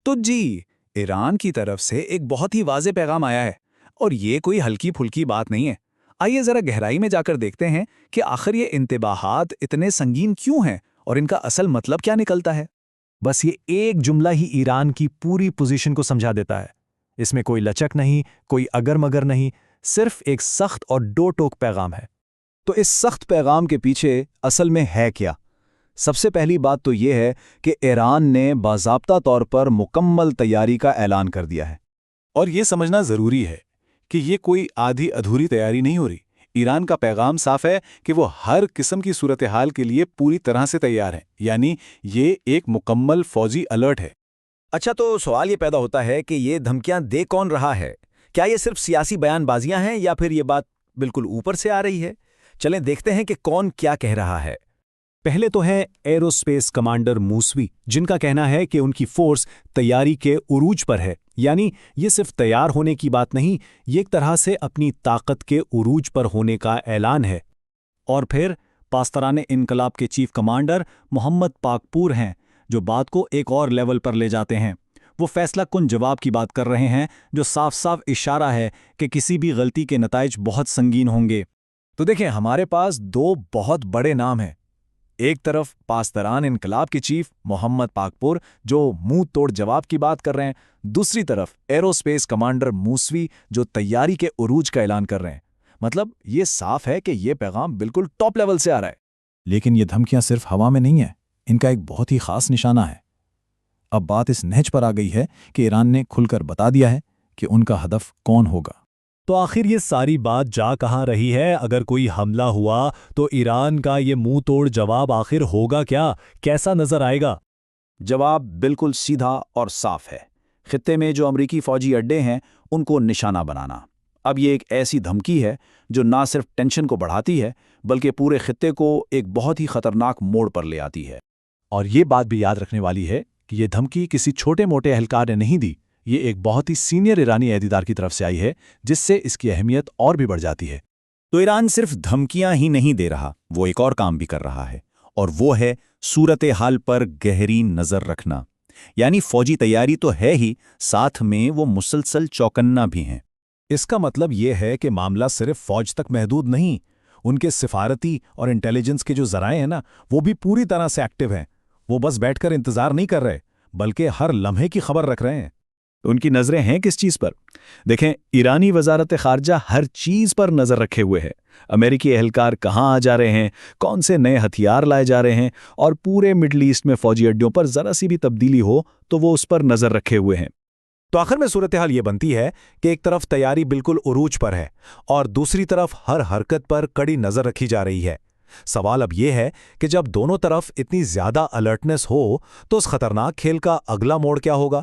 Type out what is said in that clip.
تو جی، ایران کی طرف سے ایک بہت ہی واضح پیغام آیا ہے، اور یہ کوئی ہلکی پھلکی بات نہیں ہے۔ آئیے ذرا گہرائی میں جا کر دیکھتے ہیں کہ آخر یہ انتباہات اتنے سنگین کیوں ہیں اور ان کا اصل مطلب کیا نکلتا ہے۔ بس یہ ایک جملہ ہی ایران کی پوری پوزیشن کو سمجھا دیتا ہے۔ اس میں کوئی لچک نہیں، کوئی اگر مگر نہیں، صرف ایک سخت اور دو ٹوک پیغام ہے۔ تو اس سخت پیغام کے پیچھے اصل میں ہے کیا؟ سب سے پہلی بات تو یہ ہے کہ ایران نے باضابطہ طور پر مکمل تیاری کا اعلان کر دیا ہے۔ اور یہ سمجھنا ضروری ہے کہ یہ کوئی آدھی ادھوری تیاری نہیں ہو رہی۔ ایران کا پیغام صاف ہے کہ وہ ہر قسم کی صورتحال کے لیے پوری طرح سے تیار ہے، یعنی یہ ایک مکمل فوجی الرٹ ہے۔ اچھا، تو سوال یہ پیدا ہوتا ہے کہ یہ دھمکیاں دے کون رہا ہے؟ کیا یہ صرف سیاسی بیان بازیاں ہیں یا پھر یہ بات بالکل اوپر سے آ رہی ہے؟ چلیں دیکھتے ہیں کہ کون کیا کہہ رہا ہے۔ پہلے تو ہے ایرو اسپیس کمانڈر موسوی، جن کا کہنا ہے کہ ان کی فورس تیاری کے عروج پر ہے، یعنی یہ صرف تیار ہونے کی بات نہیں، یہ ایک طرح سے اپنی طاقت کے عروج پر ہونے کا اعلان ہے۔ اور پھر پاسداران انقلاب کے چیف کمانڈر محمد پاکپور ہیں، جو بات کو ایک اور لیول پر لے جاتے ہیں۔ وہ فیصلہ کن جواب کی بات کر رہے ہیں، جو صاف صاف اشارہ ہے کہ کسی بھی غلطی کے نتائج بہت سنگین ہوں گے۔ تو دیکھیں، ہمارے پاس دو بہت بڑے نام ہیں۔ ایک طرف پاسداران انقلاب کے چیف محمد پاکپور، جو منہ توڑ جواب کی بات کر رہے ہیں، دوسری طرف ایرو اسپیس کمانڈر موسوی، جو تیاری کے عروج کا اعلان کر رہے ہیں۔ مطلب یہ صاف ہے کہ یہ پیغام بالکل ٹاپ لیول سے آ رہا ہے۔ لیکن یہ دھمکیاں صرف ہوا میں نہیں ہیں، ان کا ایک بہت ہی خاص نشانہ ہے۔ اب بات اس نہج پر آ گئی ہے کہ ایران نے کھل کر بتا دیا ہے کہ ان کا ہدف کون ہوگا۔ تو آخر یہ ساری بات جا کہاں رہی ہے؟ اگر کوئی حملہ ہوا تو ایران کا یہ منہ توڑ جواب آخر ہوگا کیا؟ کیسا نظر آئے گا؟ جواب بالکل سیدھا اور صاف ہے۔ خطے میں جو امریکی فوجی اڈے ہیں، ان کو نشانہ بنانا۔ اب یہ ایک ایسی دھمکی ہے جو نہ صرف ٹینشن کو بڑھاتی ہے، بلکہ پورے خطے کو ایک بہت ہی خطرناک موڑ پر لے آتی ہے۔ اور یہ بات بھی یاد رکھنے والی ہے کہ یہ دھمکی کسی چھوٹے موٹے اہلکار نے نہیں دی، یہ ایک بہت ہی سینئر ایرانی عہدیدار کی طرف سے آئی ہے، جس سے اس کی اہمیت اور بھی بڑھ جاتی ہے۔ تو ایران صرف دھمکیاں ہی نہیں دے رہا، وہ ایک اور کام بھی کر رہا ہے، اور وہ ہے صورتحال پر گہری نظر رکھنا۔ یعنی فوجی تیاری تو ہے ہی، ساتھ میں وہ مسلسل چوکنا بھی ہیں۔ اس کا مطلب یہ ہے کہ معاملہ صرف فوج تک محدود نہیں، ان کے سفارتی اور انٹیلیجنس کے جو ذرائع ہیں نا، وہ بھی پوری طرح سے ایکٹیو ہیں۔ وہ بس بیٹھ کر انتظار نہیں کر رہے، بلکہ ہر لمحے کی خبر رکھ رہے ہیں۔ ان کی نظریں ہیں کس چیز پر؟ دیکھیں، ایرانی وزارت خارجہ ہر چیز پر نظر رکھے ہوئے ہے۔ امریکی اہلکار کہاں آ جا رہے ہیں، کون سے نئے ہتھیار لائے جا رہے ہیں، اور پورے مڈل ایسٹ میں فوجی اڈوں پر ذرا سی بھی تبدیلی ہو تو وہ اس پر نظر رکھے ہوئے ہیں۔ تو آخر میں صورتحال یہ بنتی ہے کہ ایک طرف تیاری بالکل عروج پر ہے، اور دوسری طرف ہر حرکت پر کڑی نظر رکھی جا رہی ہے۔ سوال اب یہ ہے کہ جب دونوں طرف اتنی زیادہ الرٹنس ہو تو اس خطرناک کھیل کا اگلا موڑ کیا ہوگا؟